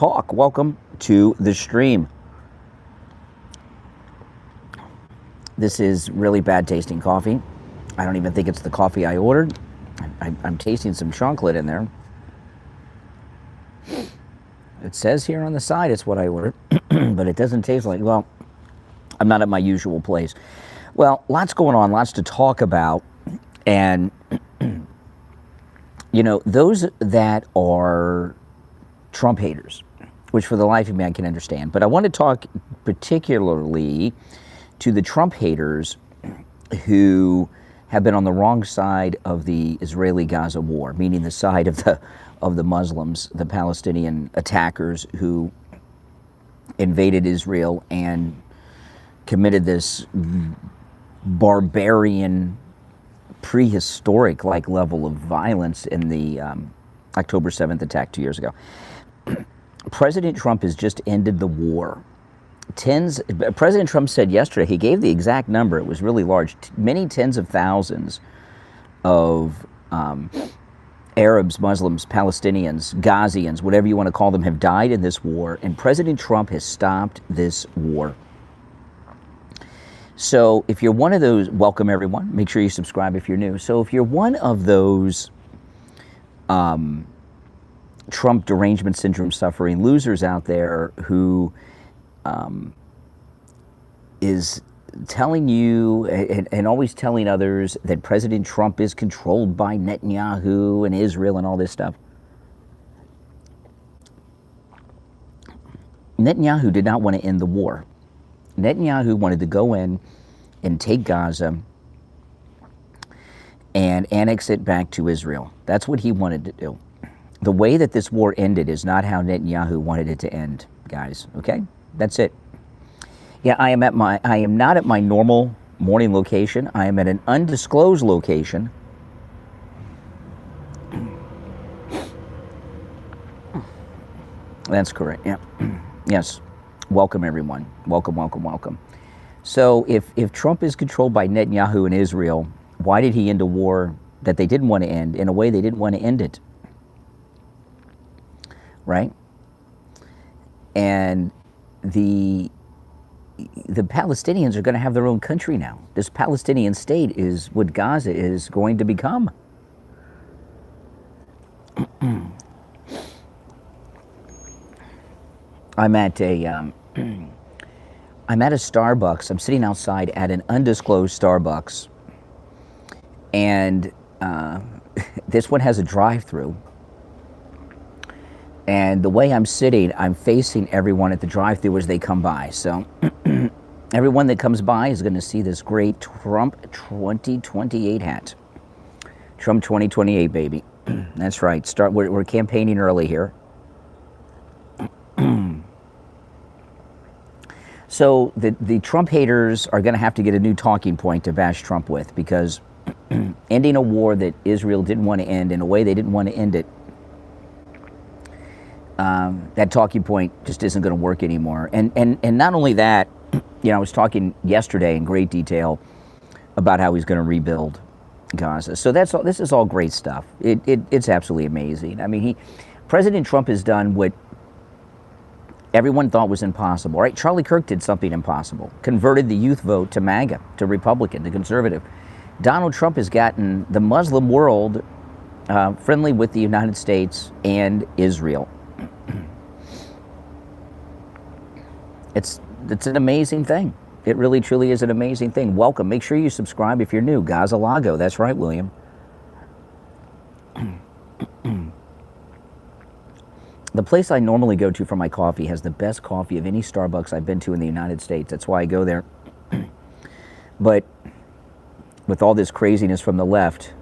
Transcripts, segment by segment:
Talk. Welcome to the stream. This is really bad tasting coffee. I don't even think it's the coffee I ordered. I'm tasting some chocolate in there. It says here on the side it's what I ordered, but it doesn't taste like, well, I'm not at my usual place. Well, lots going on, lots to talk about. And, you know, those that are Trump haters, which for the life of me I can understand, but I want to talk particularly to the Trump haters who have been on the wrong side of the Israeli-Gaza war, meaning the side of the Muslims, the Palestinian attackers who invaded Israel and committed this barbarian, prehistoric like level of violence in the October 7th attack 2 years ago. President Trump has just ended the war. President Trump said yesterday, he gave the exact number, it was really large, many tens of thousands of Arabs, Muslims, Palestinians, Gazians, whatever you want to call them, have died in this war, and President Trump has stopped this war. So if you're one of those, welcome everyone, make sure you subscribe if you're new. So if you're one of those Trump derangement syndrome suffering losers out there who is telling you and always telling others that President Trump is controlled by Netanyahu and Israel and all this stuff. Netanyahu did not want to end the war. Netanyahu wanted to go in and take Gaza and annex it back to Israel. That's what he wanted to do. The way that this war ended is not how Netanyahu wanted it to end, guys, okay? That's it. Yeah, I am not at my normal morning location. I am at an undisclosed location. That's correct, yeah. Yes, welcome everyone. Welcome, welcome, welcome. So if Trump is controlled by Netanyahu and Israel, why did he end a war that they didn't want to end in a way they didn't want to end it? Right? And the Palestinians are going to have their own country now. This Palestinian state is what Gaza is going to become. I'm at a Starbucks. I'm sitting outside at an undisclosed Starbucks, and this one has a drive-through. And the way I'm sitting, I'm facing everyone at the drive-thru as they come by. So everyone that comes by is going to see this great Trump 2028 hat. Trump 2028, baby. That's right. We're campaigning early here. So the Trump haters are going to have to get a new talking point to bash Trump with, because ending a war that Israel didn't want to end in a way they didn't want to end it, that talking point just isn't going to work anymore. And not only that, you know, I was talking yesterday in great detail about how he's going to rebuild Gaza. So this is all great stuff. It's absolutely amazing. I mean, President Trump has done what everyone thought was impossible, right? Charlie Kirk did something impossible, converted the youth vote to MAGA, to Republican, to conservative. Donald Trump has gotten the Muslim world friendly with the United States and Israel. It's an amazing thing. It really, truly is an amazing thing. Welcome. Make sure you subscribe if you're new. Gaza Lago. That's right, William. The place I normally go to for my coffee has the best coffee of any Starbucks I've been to in the United States. That's why I go there. But with all this craziness from the left,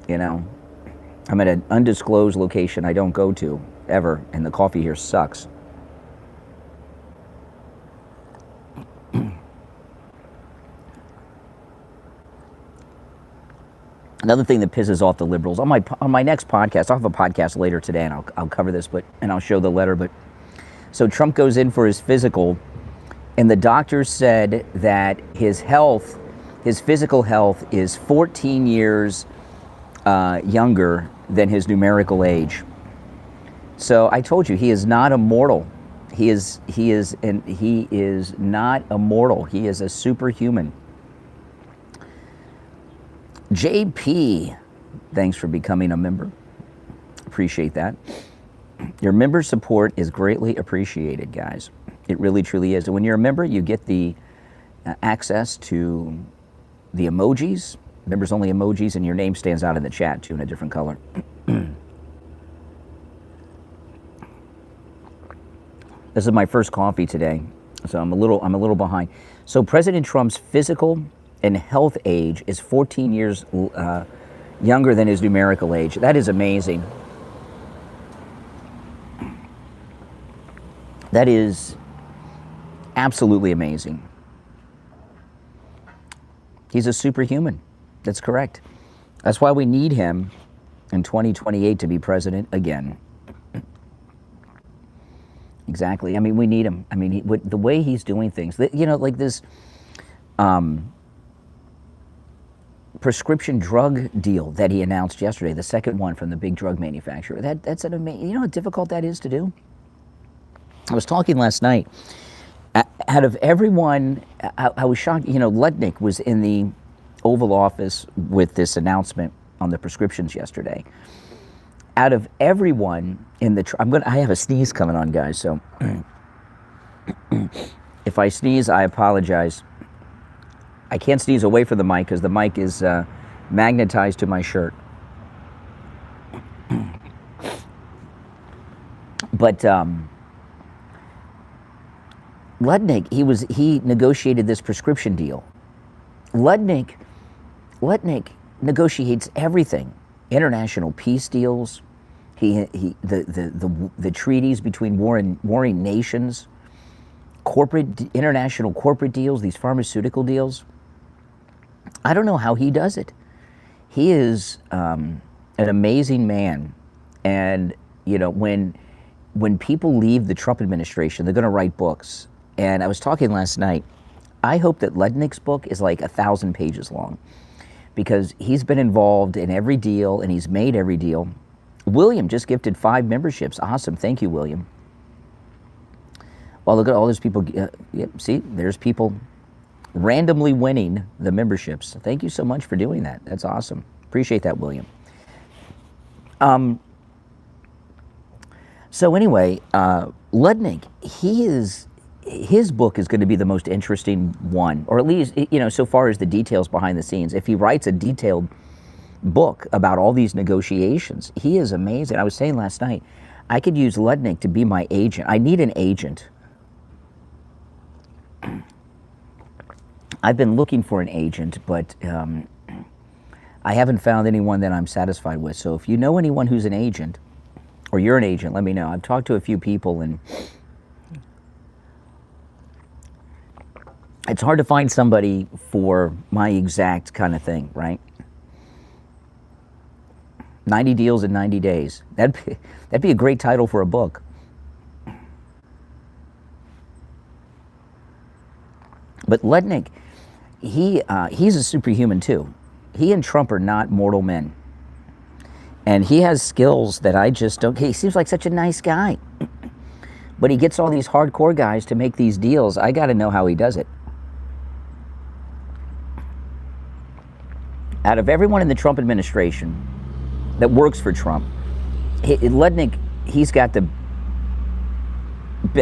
you know, I'm at an undisclosed location I don't go to ever, and the coffee here sucks. Another thing that pisses off the liberals, on my next podcast, I'll have a podcast later today, and I'll cover this, and I'll show the letter. But so Trump goes in for his physical, and the doctor said that his physical health is 14 years younger than his numerical age. So I told you, he is not immortal. He is not immortal. He is a superhuman. JP, thanks for becoming a member. Appreciate that. Your member support is greatly appreciated, guys. It really, truly is. And when you're a member, you get the access to the emojis, members only emojis, and your name stands out in the chat too in a different color. This is my first coffee today, so I'm a little behind. So President Trump's physical and health age is 14 years younger than his numerical age. That is amazing. That is absolutely amazing. He's a superhuman. That's correct. That's why we need him in 2028 to be president again. Exactly. I mean, we need him. I mean, the way he's doing things, you know, like this prescription drug deal that he announced yesterday, the second one from the big drug manufacturer. That's an amazing, you know how difficult that is to do? I was talking last night. Out of everyone, I was shocked. You know, Lutnick was in the Oval Office with this announcement on the prescriptions yesterday. Out of everyone in the, I have a sneeze coming on, guys. So if I sneeze, I apologize. I can't sneeze away from the mic because the mic is magnetized to my shirt. But Lutnick, he negotiated this prescription deal. Lutnick negotiates everything. International peace deals, the treaties between warring nations, international corporate deals, these pharmaceutical deals. I don't know how he does it. He is an amazing man, and you know, when people leave the Trump administration, they're going to write books. And I was talking last night. I hope that Lutnick's book is like 1,000 pages long, because he's been involved in every deal and he's made every deal. William just gifted 5 memberships. Awesome. Thank you, William. Well, look at all those people. Yep, see, there's people randomly winning the memberships. Thank you so much for doing that. That's awesome. Appreciate that, William. So anyway, Lutnick, his book is going to be the most interesting one, or at least, you know, so far as the details behind the scenes. If he writes a detailed book about all these negotiations, he is amazing. I was saying last night, I could use Lutnick to be my agent. I need an agent. I've been looking for an agent, but I haven't found anyone that I'm satisfied with. So if you know anyone who's an agent, or you're an agent, let me know. I've talked to a few people, and it's hard to find somebody for my exact kind of thing, right? 90 deals in 90 days. That'd be a great title for a book. But Lutnick, he's a superhuman too. He and Trump are not mortal men. And he has skills that I just don't. He seems like such a nice guy. But he gets all these hardcore guys to make these deals. I got to know how he does it. Out of everyone in the Trump administration that works for Trump, Lutnick, he's got the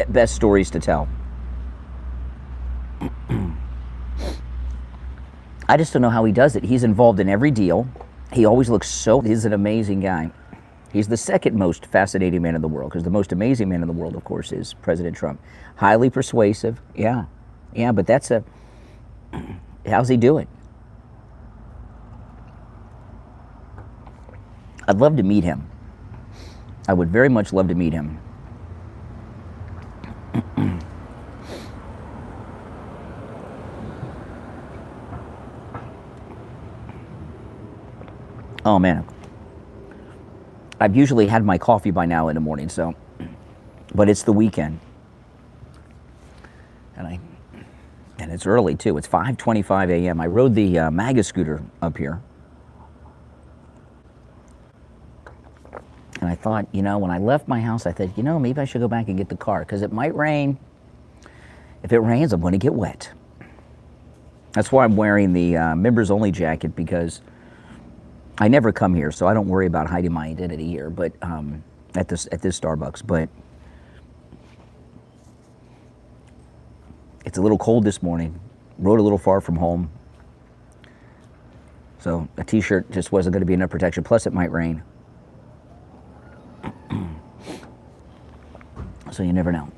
best stories to tell. I just don't know how he does it. He's involved in every deal. He always looks he's an amazing guy. He's the second most fascinating man in the world, because the most amazing man in the world, of course, is President Trump. Highly persuasive. Yeah, but how's he do it? I'd love to meet him. I would very much love to meet him. Oh man, I've usually had my coffee by now in the morning, so, but it's the weekend, and it's early too. It's 5:25 a.m. I rode the MAGA scooter up here, and thought, when I left my house, I thought, maybe I should go back and get the car because it might rain. If it rains, I'm going to get wet. That's why I'm wearing the members only jacket, because I never come here, so I don't worry about hiding my identity here. But at this Starbucks, but it's a little cold this morning. Rode a little far from home, so a t-shirt just wasn't going to be enough protection. Plus, it might rain, so you never know.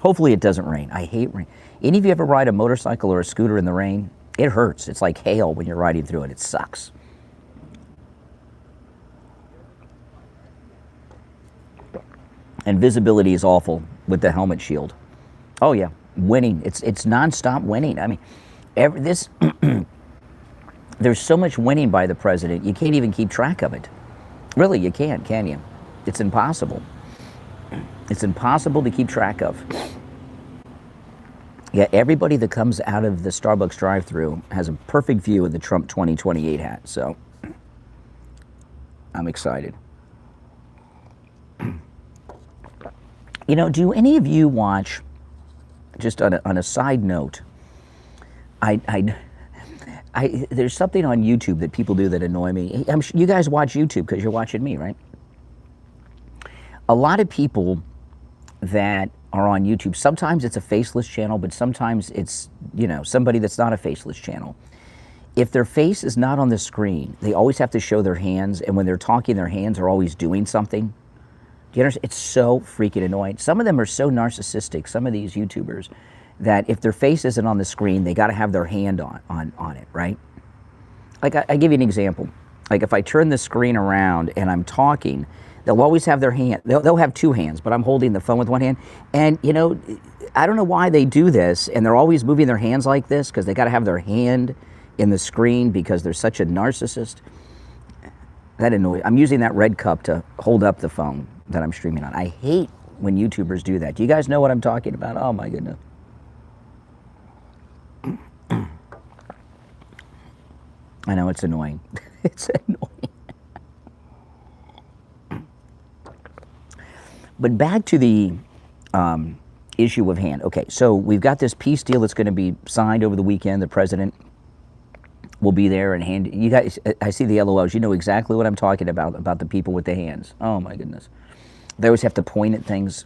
Hopefully it doesn't rain. I hate rain. Any of you ever ride a motorcycle or a scooter in the rain? It hurts. It's like hail when you're riding through it. It sucks. And visibility is awful with the helmet shield. Oh yeah, winning. It's nonstop winning. I mean, there's so much winning by the president, you can't even keep track of it. Really, you can't, can you? It's impossible. It's impossible to keep track of. Yeah, everybody that comes out of the Starbucks drive-thru has a perfect view of the Trump 2028 hat, so I'm excited. Do any of you watch, just on a side note, there's something on YouTube that people do that annoy me. You guys watch YouTube because you're watching me, right? A lot of people that are on YouTube, sometimes it's a faceless channel, but sometimes it's, somebody that's not a faceless channel. If their face is not on the screen, they always have to show their hands, and when they're talking, their hands are always doing something. Do you understand? It's so freaking annoying. Some of them are so narcissistic, some of these YouTubers, that if their face isn't on the screen, they got to have their hand on it, right? Like, I give you an example. Like, if I turn the screen around and I'm talking, they'll always have their hand. They'll have two hands, but I'm holding the phone with one hand. And, I don't know why they do this, and they're always moving their hands like this because they got to have their hand in the screen because they're such a narcissist. That annoys. I'm using that red cup to hold up the phone that I'm streaming on. I hate when YouTubers do that. Do you guys know what I'm talking about? Oh, my goodness. I know, it's annoying. It's annoying. But back to the issue of hand. Okay, so we've got this peace deal that's going to be signed over the weekend. The president will be there and hand. You guys, I see the LOLs. You know exactly what I'm talking about the people with the hands. Oh my goodness. They always have to point at things.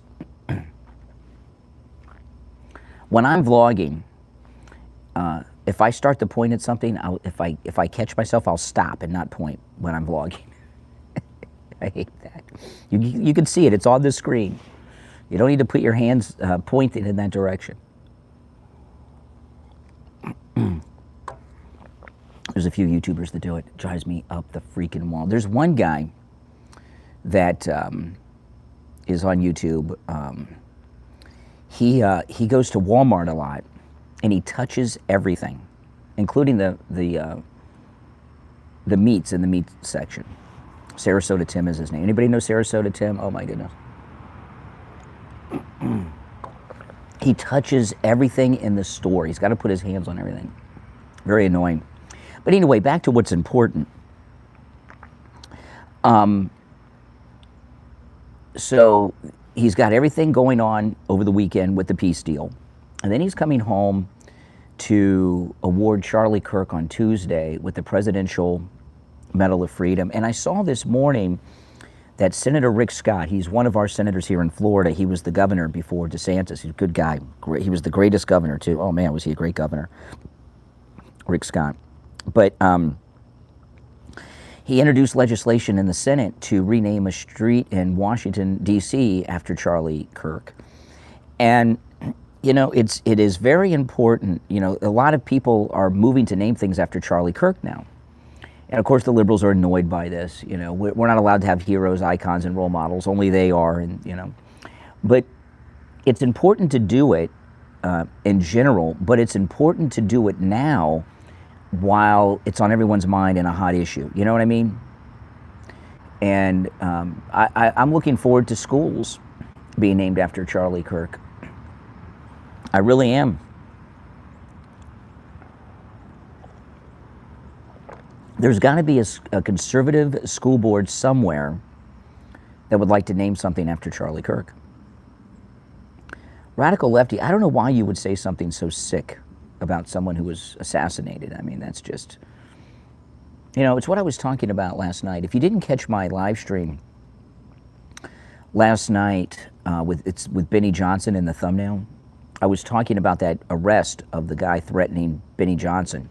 When I'm vlogging, if I start to point at something, if I catch myself, I'll stop and not point when I'm vlogging. I hate that. You can see it. It's on the screen. You don't need to put your hands pointed in that direction. There's a few YouTubers that do it. It drives me up the freaking wall. There's one guy that is on YouTube. He goes to Walmart a lot, and he touches everything, including the meats in the meat section. Sarasota Tim is his name. Anybody know Sarasota Tim? Oh my goodness. He touches everything in the store. He's got to put his hands on everything. Very annoying. But anyway, back to what's important. So he's got everything going on over the weekend with the peace deal. And then he's coming home to award Charlie Kirk on Tuesday with the Presidential Medal of Freedom. And I saw this morning that Senator Rick Scott, he's one of our senators here in Florida. He was the governor before DeSantis. He's a good guy. He was the greatest governor, too. Oh, man, was he a great governor. Rick Scott. But he introduced legislation in the Senate to rename a street in Washington, D.C. after Charlie Kirk. And, it is very important. A lot of people are moving to name things after Charlie Kirk now. And of course, the liberals are annoyed by this. We're not allowed to have heroes, icons, and role models. Only they are, and But it's important to do it in general. But it's important to do it now, while it's on everyone's mind and a hot issue. You know what I mean? And I'm looking forward to schools being named after Charlie Kirk. I really am. There's got to be a conservative school board somewhere that would like to name something after Charlie Kirk. Radical lefty, I don't know why you would say something so sick about someone who was assassinated. I mean, that's just, it's what I was talking about last night. If you didn't catch my live stream last night with Benny Johnson in the thumbnail, I was talking about that arrest of the guy threatening Benny Johnson.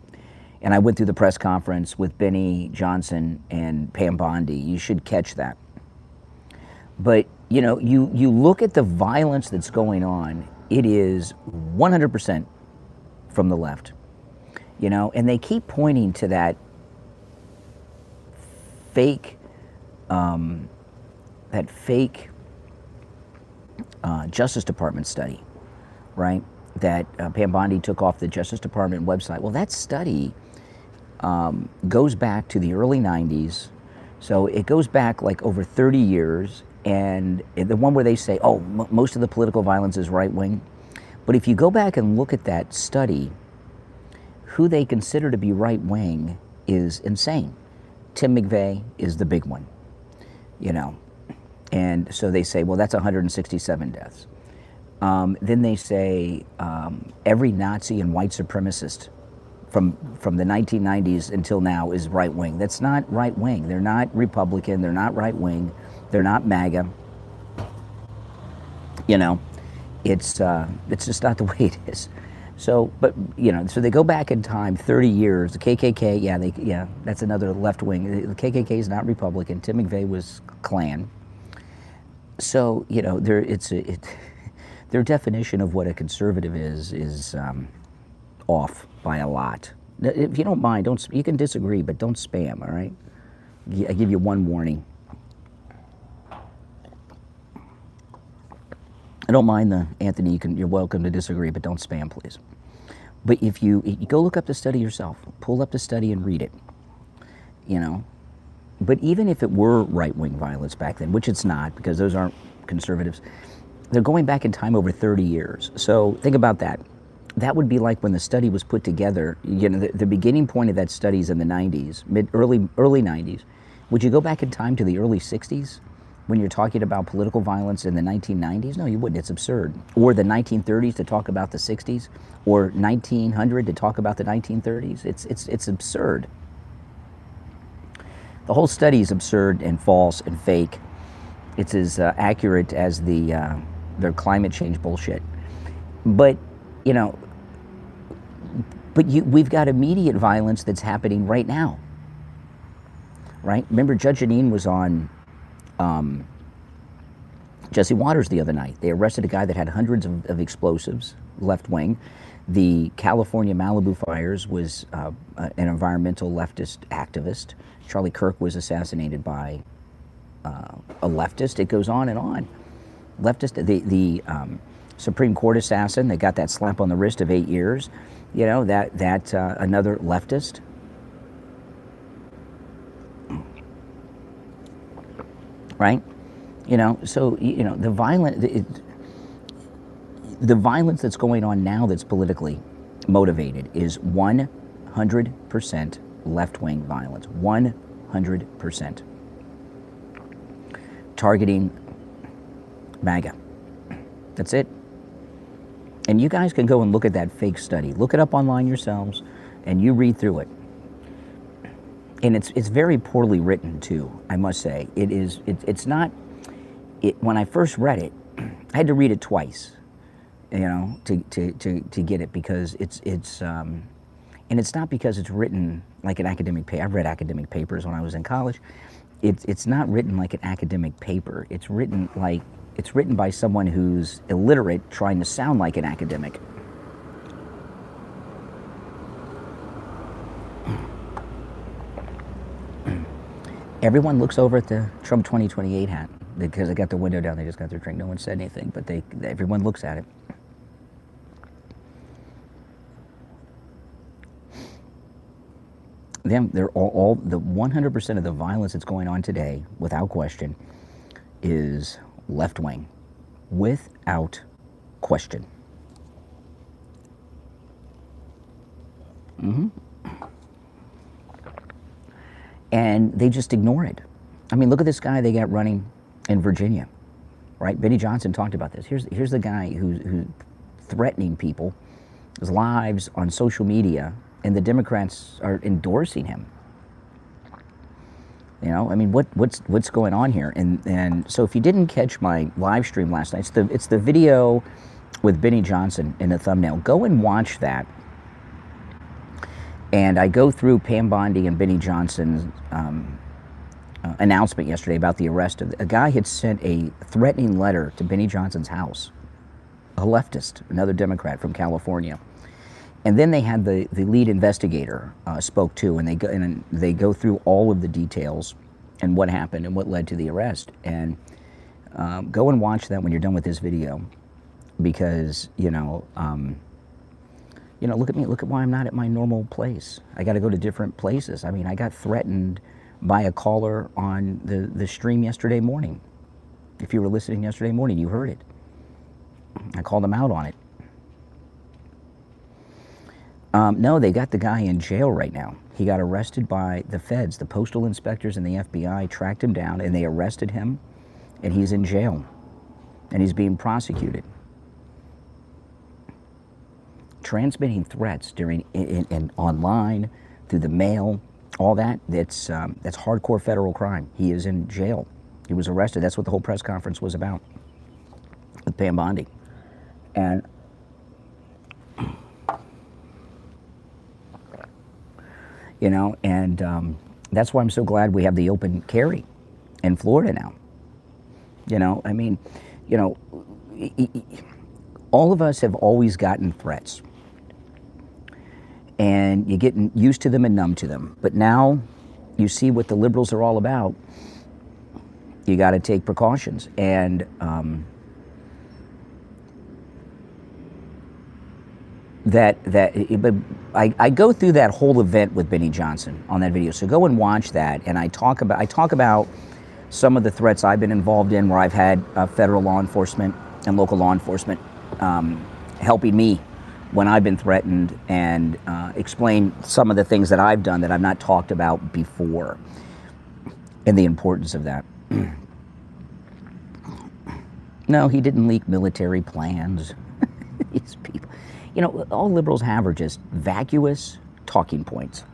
And I went through the press conference with Benny Johnson and Pam Bondi. You should catch that. But, you look at the violence that's going on, it is 100% from the left. And they keep pointing to that fake Justice Department study, right? That Pam Bondi took off the Justice Department website. Well, that study goes back to the early 90s. So it goes back like over 30 years. And the one where they say, most of the political violence is right-wing. But if you go back and look at that study, who they consider to be right-wing is insane. Tim McVeigh is the big one, And so they say, well, that's 167 deaths. Then they say every Nazi and white supremacist from the 1990s until now is right-wing. That's not right-wing. They're not Republican. They're not right-wing. They're not MAGA. It's just not the way it is. So, but so they go back in time 30 years. The KKK, that's another left wing. The KKK is not Republican. Tim McVeigh was Klan. So their definition of what a conservative is off by a lot. If you don't mind, you can disagree, but don't spam. All right, I give you one warning. I don't mind Anthony. You're welcome to disagree, but don't spam, please. But if you go look up the study yourself, pull up the study and read it. But even if it were right-wing violence back then, which it's not, because those aren't conservatives, they're going back in time over 30 years. So think about that. That would be like when the study was put together. The beginning point of that study is in the 90s, early 90s. Would you go back in time to the early 60s? When you're talking about political violence in the 1990s? No, you wouldn't. It's absurd. Or the 1930s to talk about the 60s, or 1900 to talk about the 1930s. It's absurd. The whole study is absurd and false and fake. It's as accurate as their climate change bullshit. But we've got immediate violence that's happening right now. Right? Remember, Judge Janine was on Jesse Waters the other night. They arrested a guy that had hundreds of explosives, left wing. The California Malibu fires was an environmental leftist activist. Charlie Kirk was assassinated by a leftist. It goes on and on. Leftist, the Supreme Court assassin that got that slap on the wrist of 8 years, that another leftist. Right? So the violence that's going on now that's politically motivated is 100% left-wing violence. 100%. Targeting MAGA. That's it. And you guys can go and look at that fake study. Look it up online yourselves, and you read through it. And it's very poorly written too, I must say. It's not. When I first read it, I had to read it twice, to get it, because it's and it's not because it's written like an academic paper. I've read academic papers when I was in college. It's not written like an academic paper. It's written by someone who's illiterate trying to sound like an academic. Everyone looks over at the Trump 2028 hat because they got the window down. They just got their drink. No one said anything, but everyone looks at it. They're all the 100% of the violence that's going on today, without question, is left wing, without question. And they just ignore it. I mean, look at this guy they got running in Virginia, right? Benny Johnson talked about this. Here's the guy who's threatening people's lives on social media, and the Democrats are endorsing him. You know, I mean, what's going on here? And so if you didn't catch my live stream last night, it's the video with Benny Johnson in the thumbnail. Go and watch that. And I go through Pam Bondi and Benny Johnson's announcement yesterday about the arrest of a guy had sent a threatening letter to Benny Johnson's house, a leftist, another Democrat from California. And then they had the lead investigator spoke too, and they go through all of the details and what happened and what led to the arrest. And go and watch that when you're done with this video, because look at me, look at why I'm not at my normal place. I got to go to different places. I mean, I got threatened by a caller on the stream yesterday morning. If you were listening yesterday morning, you heard it. I called him out on it. No, they got the guy in jail right now. He got arrested by the feds. The postal inspectors and the FBI tracked him down, and they arrested him, and he's in jail, and he's being prosecuted. Transmitting threats during and online, through the mail, all that's hardcore federal crime. He is in jail. He was arrested. That's what the whole press conference was about with Pam Bondi. And that's why I'm so glad we have the open carry in Florida now. All of us have always gotten threats, and you get used to them and numb to them. But now you see what the liberals are all about. You got to take precautions. And I go through that whole event with Benny Johnson on that video. So go and watch that. And I talk about some of the threats I've been involved in, where I've had federal law enforcement and local law enforcement helping me when I've been threatened, and explain some of the things that I've done that I've not talked about before, and the importance of that. No, he didn't leak military plans. These people. All liberals have are just vacuous talking points.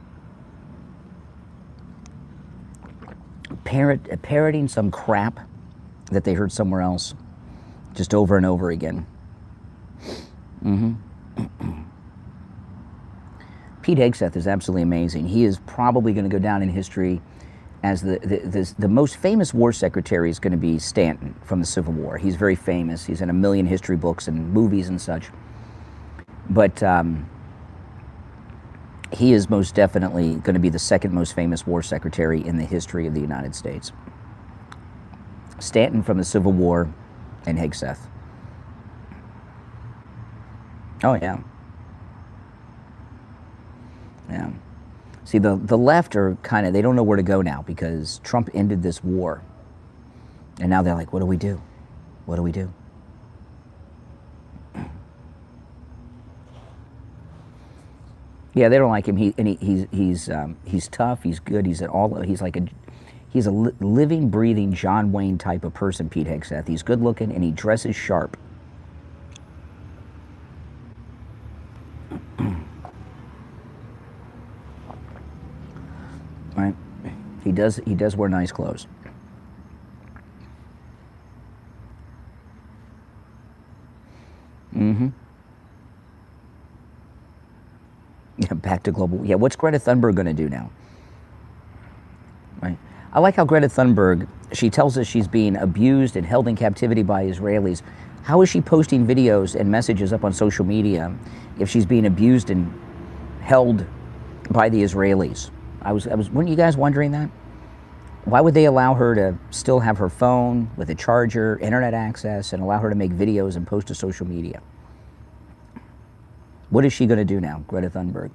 Parroting some crap that they heard somewhere else, just over and over again. Pete Hegseth is absolutely amazing. He is probably going to go down in history as the most famous war secretary is going to be Stanton from the Civil War. He's very famous. He's in a million history books and movies and such. But he is most definitely going to be the second most famous war secretary in the history of the United States. Stanton from the Civil War and Hegseth. Oh, yeah. Yeah. See, the left are they don't know where to go now, because Trump ended this war. And now they're like, what do we do? What do we do? Yeah, they don't like him. He's tough. He's good. He's a living, breathing John Wayne type of person. Pete Hegseth. He's good looking and he dresses sharp. Right? He does wear nice clothes. Yeah, back to global. Yeah, what's Greta Thunberg going to do now? Right. I like how Greta Thunberg, she tells us she's being abused and held in captivity by Israelis. How is she posting videos and messages up on social media if she's being abused and held by the Israelis? Weren't you guys wondering that? Why would they allow her to still have her phone with a charger, internet access, and allow her to make videos and post to social media? What is she going to do now, Greta Thunberg?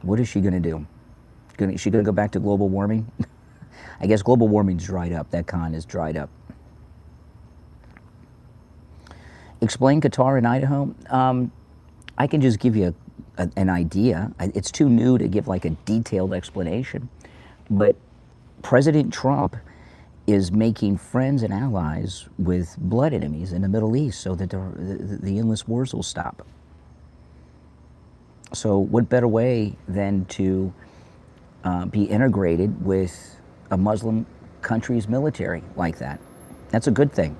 What is she going to do? Is she going to go back to global warming? I guess global warming's dried up. That con is dried up. Explain Qatar and Idaho. I can just give you an idea. It's too new to give like a detailed explanation. But President Trump is making friends and allies with blood enemies in the Middle East so that the endless wars will stop. So what better way than to be integrated with a Muslim country's military like that? That's a good thing.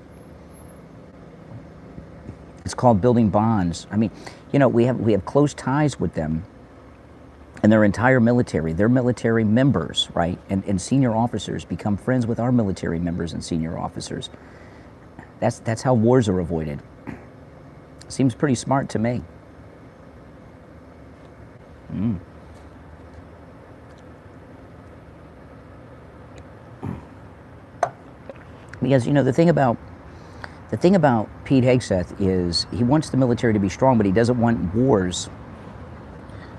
It's called building bonds. I mean, you know, we have close ties with them and their entire military. Their military members, right? And senior officers become friends with our military members and senior officers. That's how wars are avoided. Seems pretty smart to me. Because, you know, the thing about Pete Hegseth is he wants the military to be strong, but he doesn't want wars.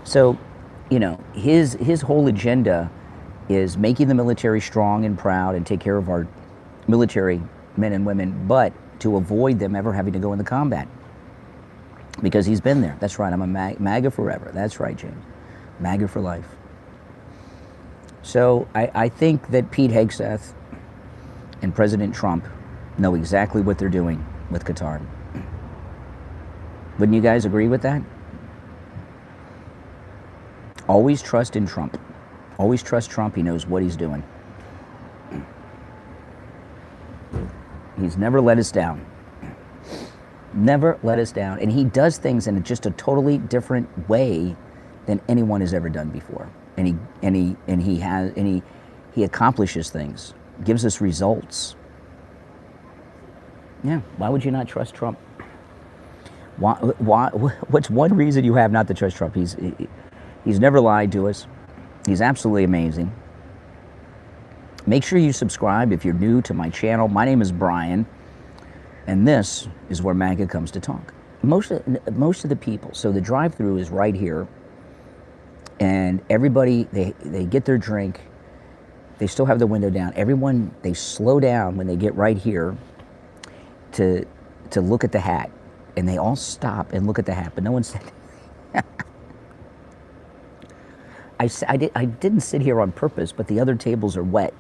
So, you know, his whole agenda is making the military strong and proud and take care of our military men and women, but to avoid them ever having to go into combat. Because he's been there. That's right, I'm a MAGA forever. That's right, James. MAGA for life. So I think that Pete Hegseth and President Trump know exactly what they're doing with Qatar. Wouldn't you guys agree with that? Always trust in Trump. Always trust Trump. He knows what he's doing. He's never let us down. Never let us down. And he does things in just a totally different way than anyone has ever done before. And he accomplishes things, gives us results. Yeah, why would you not trust Trump? What's one reason you have not to trust Trump? He's never lied to us. He's absolutely amazing. Make sure you subscribe if you're new to my channel. My name is Brian, and this is where MAGA comes to talk. Most of the people, so the drive-through is right here, and everybody, they get their drink, they still have the window down. Everyone, they slow down when they get right here to look at the hat, and they all stop and look at the hat, but no one said I didn't sit here on purpose, but the other tables are wet.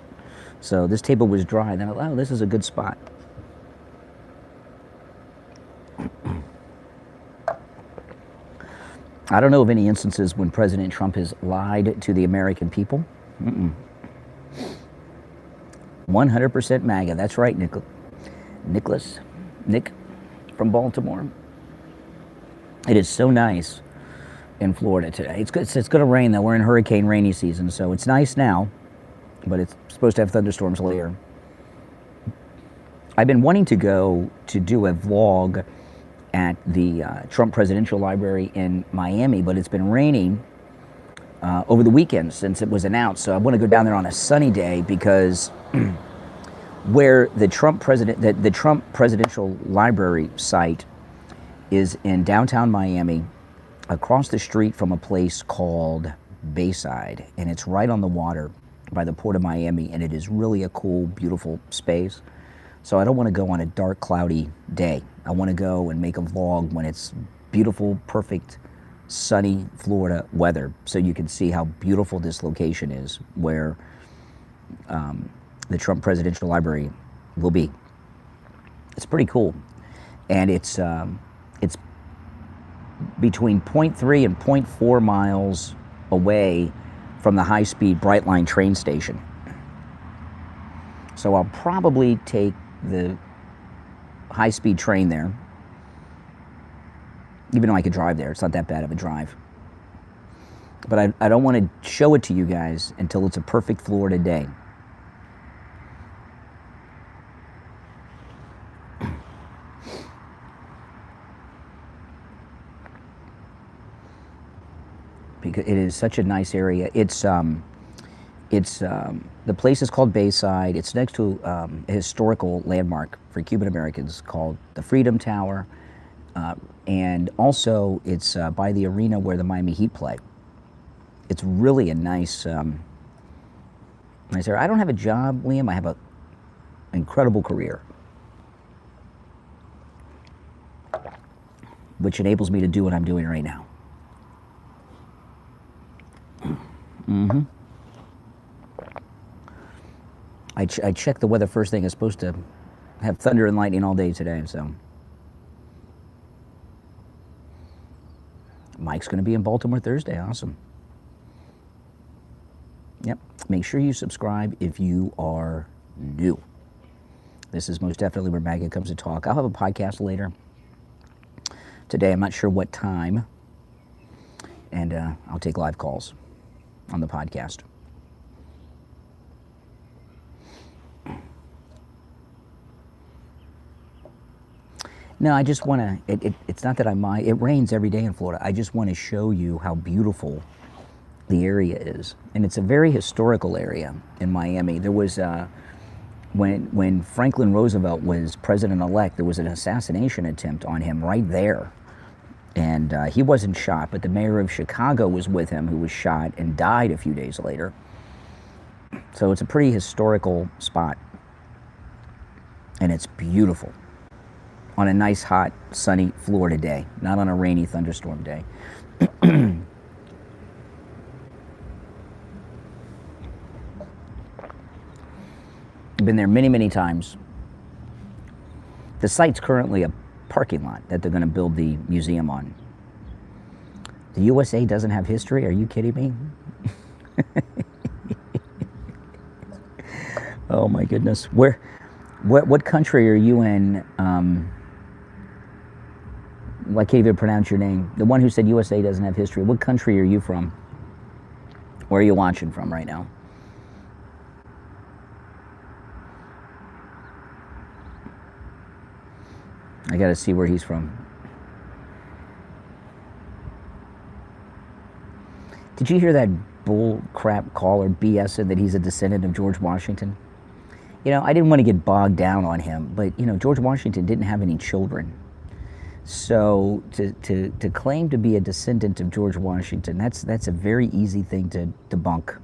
So this table was dry, and I thought, oh, this is a good spot. I don't know of any instances when President Trump has lied to the American people. 100% MAGA. That's right, Nick from Baltimore. It is so nice in Florida today. It's going to rain, though. We're in hurricane rainy season, so it's nice now, but it's supposed to have thunderstorms later. I've been wanting to go to do a vlog at the Trump Presidential Library in Miami, but it's been raining over the weekend since it was announced. So I want to go down there on a sunny day because where the Trump Presidential Library site is in downtown Miami, across the street from a place called Bayside, and it's right on the water by the Port of Miami, and it is really a cool, beautiful space. So I don't want to go on a dark, cloudy day. I want to go and make a vlog when it's beautiful, perfect, sunny Florida weather, so you can see how beautiful this location is, where the Trump Presidential Library will be. It's pretty cool, and it's between 0.3 and 0.4 miles away from the high-speed Brightline train station. So I'll probably take the high-speed train there, even though I could drive there. It's not that bad of a drive. But I don't want to show it to you guys until it's a perfect Florida day. Because it is such a nice area. The place is called Bayside. It's next to a historical landmark for Cuban Americans called the Freedom Tower, and also it's by the arena where the Miami Heat play. It's really a nice area. I don't have a job, Liam. I have an incredible career, which enables me to do what I'm doing right now. I I checked the weather first thing. It's supposed to have thunder and lightning all day today, so. Mike's going to be in Baltimore Thursday. Awesome. Yep. Make sure you subscribe if you are new. This is most definitely where Maggot comes to talk. I'll have a podcast later today. I'm not sure what time. And I'll take live calls on the podcast. No, I just want to, it's not that I mind, it rains every day in Florida. I just want to show you how beautiful the area is. And it's a very historical area in Miami. There was, when Franklin Roosevelt was president-elect, there was an assassination attempt on him right there. And he wasn't shot, but the mayor of Chicago was with him, who was shot and died a few days later. So it's a pretty historical spot. And it's beautiful. On a nice, hot, sunny Florida day, not on a rainy thunderstorm day. I've been there many, many times. The site's currently a parking lot that they're going to build the museum on. The USA doesn't have history? Are you kidding me? Oh my goodness. What country are you in? I can't even pronounce your name. The one who said USA doesn't have history. What country are you from? Where are you watching from right now? I got to see where he's from. Did you hear that bull crap caller BSing that he's a descendant of George Washington? You know, I didn't want to get bogged down on him, but, you know, George Washington didn't have any children. So to claim to be a descendant of George Washington, that's a very easy thing to debunk.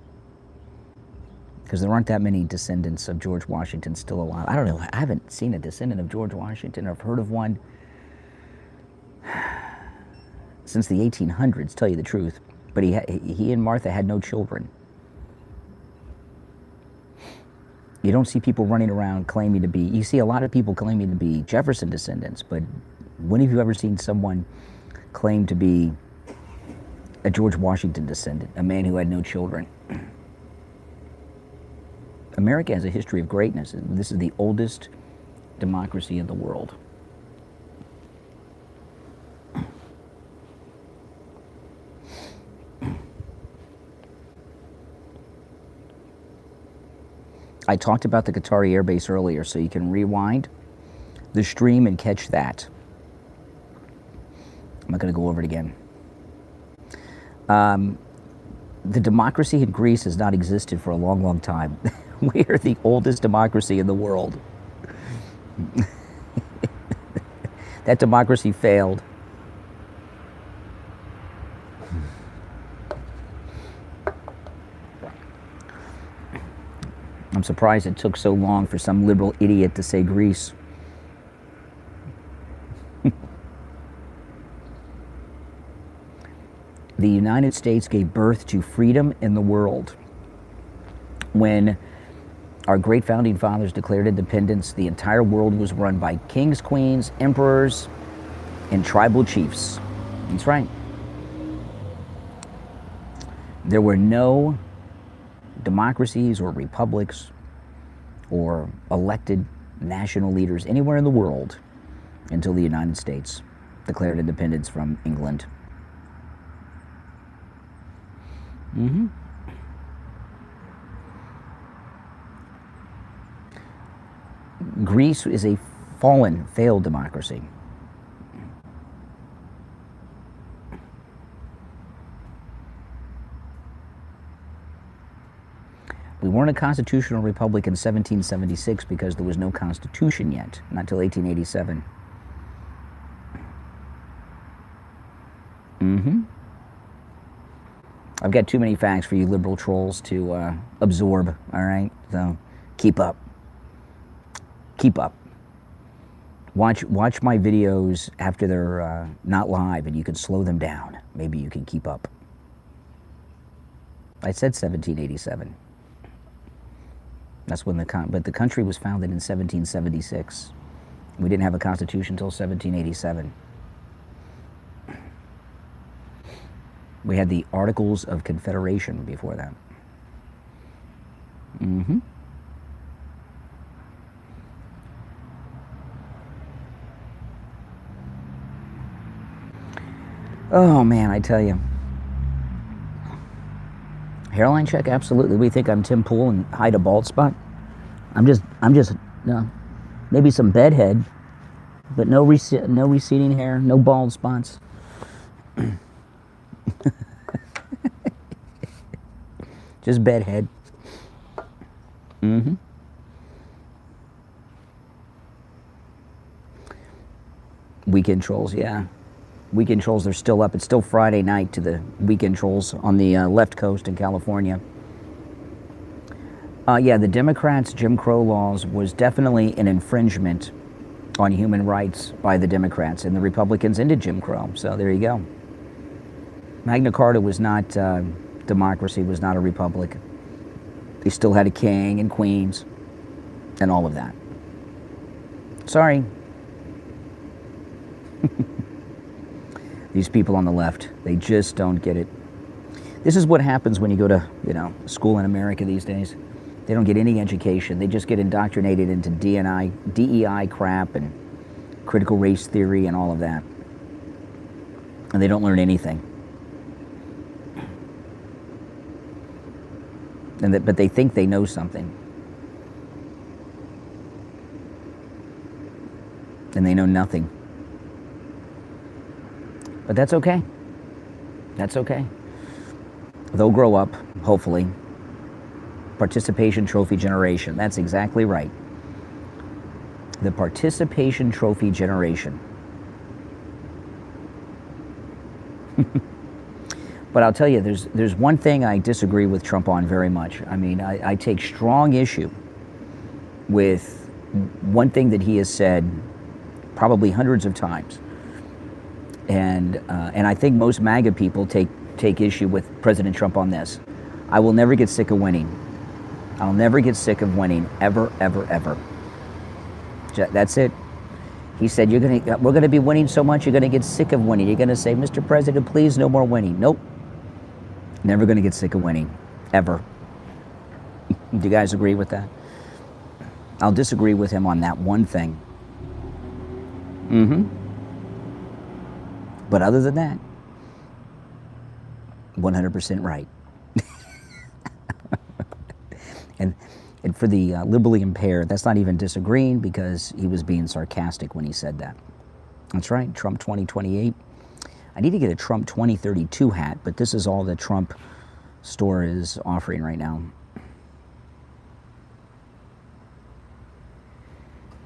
Because there aren't that many descendants of George Washington still alive. I don't know, I haven't seen a descendant of George Washington, or I've heard of one since the 1800s, tell you the truth. But he and Martha had no children. You don't see people running around claiming to be, you see a lot of people claiming to be Jefferson descendants, but when have you ever seen someone claim to be a George Washington descendant, a man who had no children? America has a history of greatness. This is the oldest democracy in the world. I talked about the Qatari Air Base earlier, so you can rewind the stream and catch that. I'm not going to go over it again. The democracy in Greece has not existed for a long, long time. We are the oldest democracy in the world. That democracy failed. I'm surprised it took so long for some liberal idiot to say Greece. The United States gave birth to freedom in the world. When our great founding fathers declared independence, the entire world was run by kings, queens, emperors, and tribal chiefs. That's right. There were no democracies or republics or elected national leaders anywhere in the world until the United States declared independence from England. Mm-hmm. Greece is a fallen, failed democracy. We weren't a constitutional republic in 1776 because there was no constitution yet, not until 1887. Mm-hmm. I've got too many facts for you liberal trolls to absorb, all right? So keep up. Keep up. Watch my videos after they're not live, and you can slow them down. Maybe you can keep up. I said 1787. That's when but the country was founded in 1776. We didn't have a constitution until 1787. We had the Articles of Confederation before that. Mm-hmm. Oh man, I tell you. Hairline check, absolutely. We think I'm Tim Pool and hide a bald spot. I'm just, no, maybe some bedhead, but no receding hair, no bald spots. Just bedhead. Mm-hmm. Weekend trolls, yeah. Weekend trolls, they're still up. It's still Friday night to the weekend trolls on the left coast in California. Yeah, the Democrats' Jim Crow laws was definitely an infringement on human rights by the Democrats, and the Republicans ended Jim Crow. So there you go. Magna Carta was not democracy, was not a republic. They still had a king and queens and all of that. Sorry. These people on the left, they just don't get it. This is what happens when you go to, school in America these days. They don't get any education. They just get indoctrinated into DEI crap and critical race theory and all of that. And they don't learn anything. But they think they know something. And they know nothing. But that's okay. That's okay. They'll grow up, hopefully. Participation trophy generation. That's exactly right. The participation trophy generation. But I'll tell you, there's one thing I disagree with Trump on very much. I mean, I take strong issue with one thing that he has said probably hundreds of times. And I think most MAGA people take issue with President Trump on this. I will never get sick of winning. I'll never get sick of winning, ever, ever, ever. That's it. He said, we're going to be winning so much, you're going to get sick of winning. You're going to say, Mr. President, please, no more winning. Nope. Never going to get sick of winning, ever. Do you guys agree with that? I'll disagree with him on that one thing. Mm-hmm. But other than that, 100% right. And for the liberally impaired, that's not even disagreeing because he was being sarcastic when he said that. That's right, Trump 2028. I need to get a Trump 2032 hat, but this is all the Trump store is offering right now.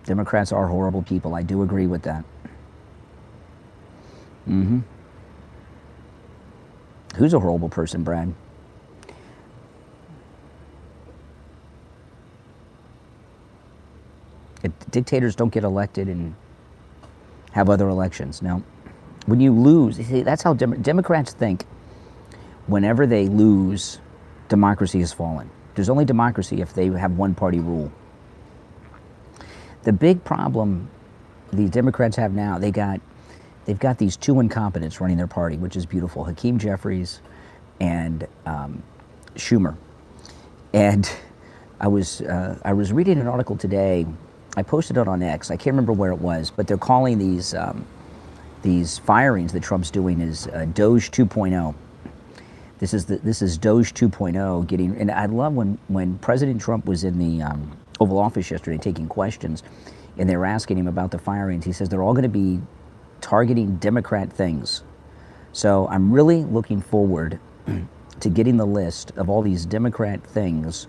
Democrats are horrible people. I do agree with that. Mm-hmm. Who's a horrible person, Brad? Dictators don't get elected and have other elections. No. When you lose, see, that's how Democrats think. Whenever they lose, democracy has fallen. There's only democracy if they have one-party rule. The big problem the Democrats have now, they've got these two incompetents running their party, which is beautiful. Hakeem Jeffries and Schumer. And I was reading an article today. I posted it on X. I can't remember where it was, but they're calling these firings that Trump's doing is Doge 2.0. This is Doge 2.0 getting. And I love when President Trump was in the Oval Office yesterday taking questions, and they were asking him about the firings. He says they're all going to be targeting Democrat things. So I'm really looking forward to getting the list of all these Democrat things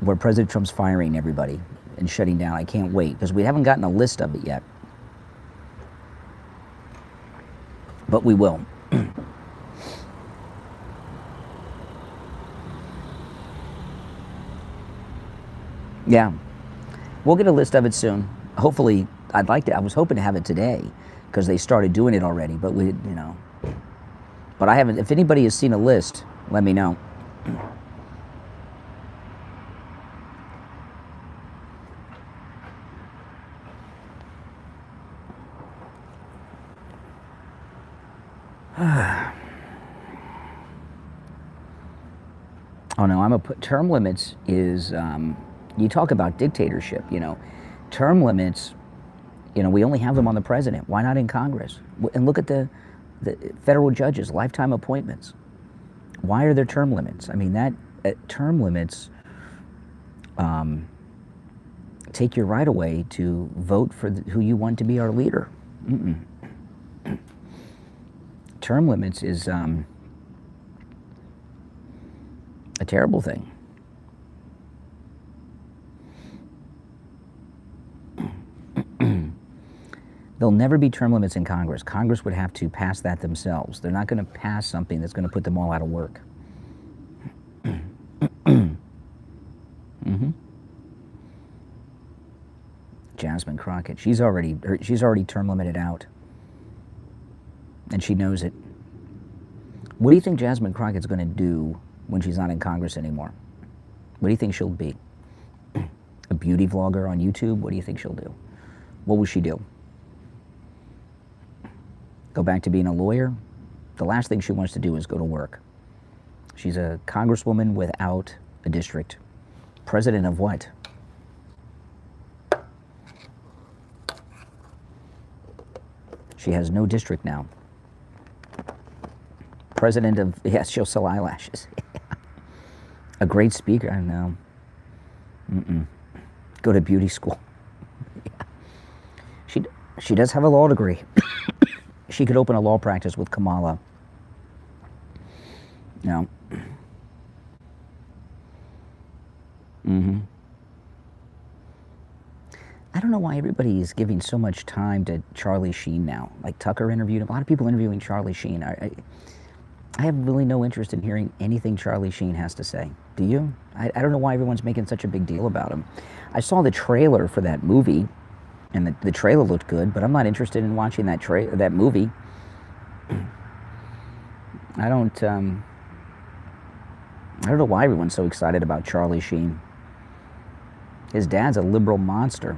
where President Trump's firing everybody and shutting down. I can't wait because we haven't gotten a list of it yet. But we will. Yeah. We'll get a list of it soon. Hopefully, I was hoping to have it today because they started doing it already, but but I haven't. If anybody has seen a list, let me know. Oh no, term limits is, you talk about dictatorship, term limits, we only have them on the president. Why not in Congress? And look at the federal judges, lifetime appointments. Why are there term limits? I mean, term limits take your right away to vote for who you want to be our leader. Term limits is a terrible thing. There'll never be term limits in Congress. Congress would have to pass that themselves. They're not going to pass something that's going to put them all out of work. Jasmine Crockett, she's already term limited out, and she knows it. What do you think Jasmine Crockett's going to do when she's not in Congress anymore? What do you think she'll be? A beauty vlogger on YouTube? What do you think she'll do? What will she do? Go back to being a lawyer? The last thing she wants to do is go to work. She's a congresswoman without a district. President of what? She has no district now. President of, yes, she'll sell eyelashes. A great speaker, I know. Go to beauty school. She does have a law degree. She could open a law practice with Kamala. No. I don't know why everybody is giving so much time to Charlie Sheen now. Like Tucker interviewed him. A lot of people interviewing Charlie Sheen. I have really no interest in hearing anything Charlie Sheen has to say. Do you? I don't know why everyone's making such a big deal about him. I saw the trailer for that movie, and the trailer looked good, but I'm not interested in watching that movie. I don't know why everyone's so excited about Charlie Sheen. His dad's a liberal monster.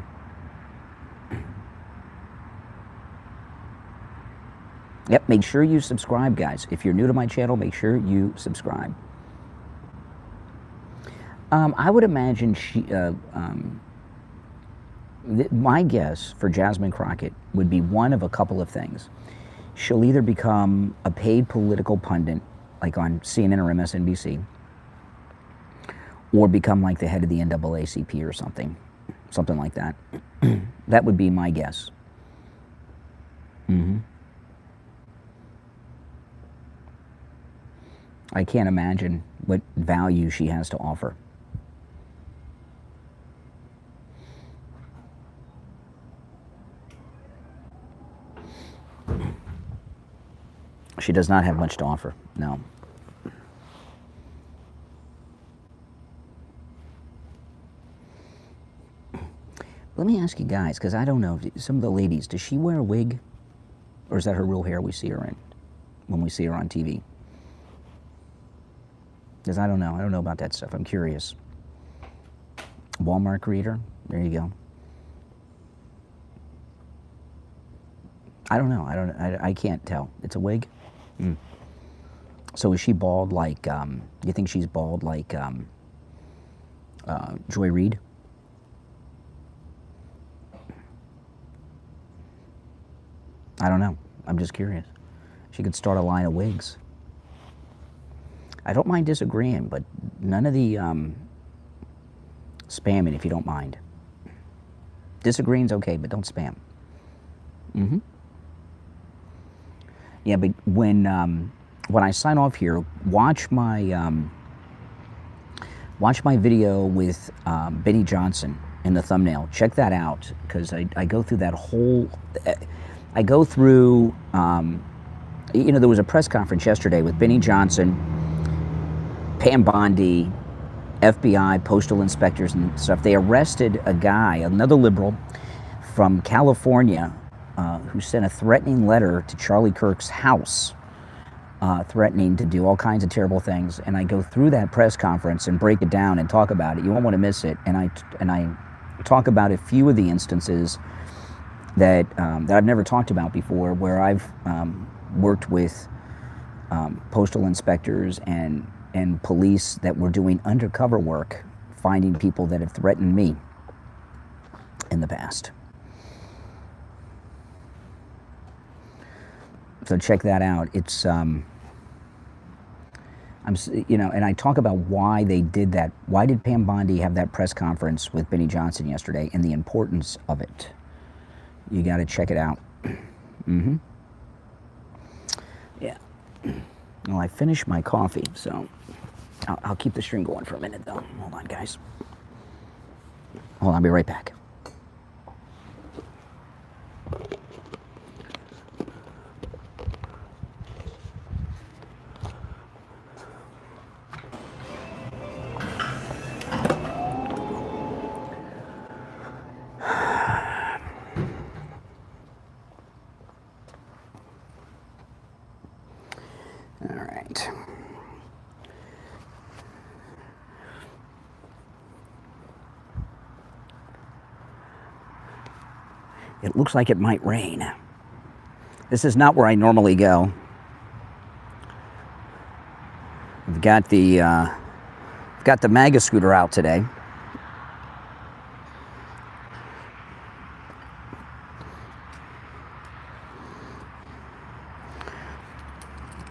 Yep, make sure you subscribe, guys. If you're new to my channel, make sure you subscribe. I would imagine my guess for Jasmine Crockett would be one of a couple of things. She'll either become a paid political pundit, like on CNN or MSNBC, or become like the head of the NAACP or something like that. That would be my guess. I can't imagine what value she has to offer. She does not have much to offer, no. Let me ask you guys, because I don't know, some of the ladies, does she wear a wig? Or is that her real hair we see her in when we see her on TV? Because I don't know about that stuff. I'm curious. Walmart greeter? There you go. I don't know. I can't tell. It's a wig? So is she bald like, you think she's bald like Joy Reid? I don't know. I'm just curious. She could start a line of wigs. I don't mind disagreeing, but none of the spamming, if you don't mind. Disagreeing's okay, but don't spam. Yeah, but when I sign off here, watch my video with Benny Johnson in the thumbnail. Check that out, because I go through that whole. I go through. There was a press conference yesterday with Benny Johnson, Pam Bondi, FBI, postal inspectors and stuff. They arrested a guy, another liberal from California, who sent a threatening letter to Charlie Kirk's house, threatening to do all kinds of terrible things. And I go through that press conference and break it down and talk about it. You won't want to miss it. And I talk about a few of the instances that I've never talked about before, where I've worked with postal inspectors and police that were doing undercover work, finding people that have threatened me in the past. So check that out. It's and I talk about why they did that. Why did Pam Bondi have that press conference with Benny Johnson yesterday, and the importance of it. You got to check it out. Yeah. Well, I finished my coffee, so I'll keep the stream going for a minute, though. Hold on, guys. Hold on, I'll be right back. It looks like it might rain. This is not where I normally go. I've got the MAGA scooter out today.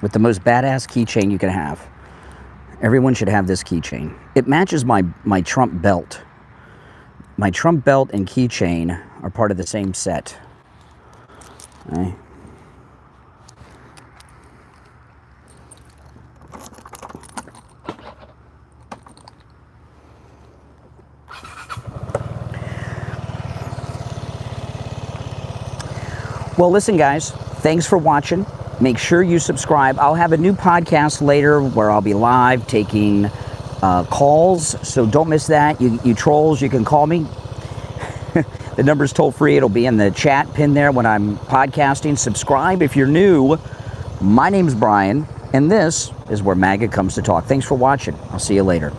With the most badass keychain you can have. Everyone should have this keychain. It matches my Trump belt. My Trump belt and keychain are part of the same set. Okay. Well, listen, guys, thanks for watching. Make sure you subscribe. I'll have a new podcast later where I'll be live taking calls, so don't miss that. You trolls, you can call me. The number's toll free. It'll be in the chat pin there when I'm podcasting. Subscribe if you're new. My name's Brian, and this is where MAGA comes to talk. Thanks for watching. I'll see you later.